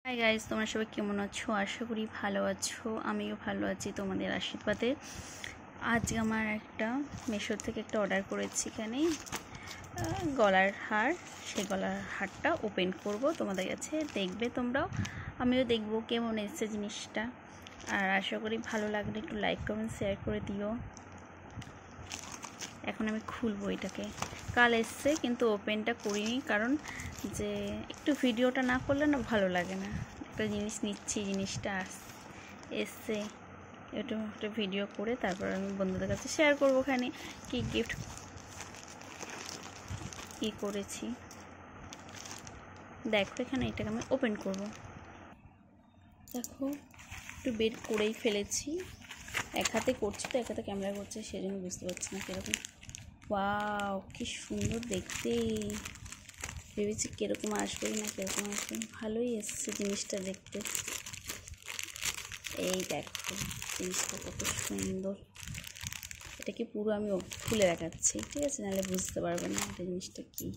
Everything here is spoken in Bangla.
হাই গাইস, তোমরা সবাই কেমন আছো? আশা করি ভালো আছো। আমিও ভালো আছি তোমাদের আশীর্বাদে। আজকে আমার একটা মিশো থেকে একটা অর্ডার করেছি, এখানে গলার হার। সেই গলার হারটা ওপেন করব, তোমাদের কাছে দেখবে তোমরাও, আমিও দেখব কেমন এসেছে জিনিসটা। আর আশা করি ভালো লাগলে একটু লাইক কমেন্ট শেয়ার করে দিও। এখন আমি খুলবো এটাকে। কাল এসছে কিন্তু ওপেনটা করিনি, কারণ যে একটু ভিডিওটা না করলে না ভালো লাগে না। একটা জিনিস নিচ্ছি, জিনিসটা এসছে, একটু একটা ভিডিও করে তারপর আমি বন্ধুদের কাছে শেয়ার করবো ওখানে কি গিফট কি করেছি। দেখো এখানে এটাকে আমি ওপেন করব। দেখো একটু বের করেই ফেলেছি, এক হাতে করছি তো এক হাতে ক্যামেরা করছে, সেজন্য বুঝতে পারছি না কীরকম। ওয়াও, কি সুন্দর দেখতে! ভেবেছি কীরকম আসবে না কীরকম আসবে, ভালোই এসছে জিনিসটা দেখতে। এই দেখো জিনিসটা কত সুন্দর। এটাকে পুরো আমি খুলে দেখাচ্ছি, ঠিক আছে? নাহলে বুঝতে পারবে না এটা জিনিসটা কী।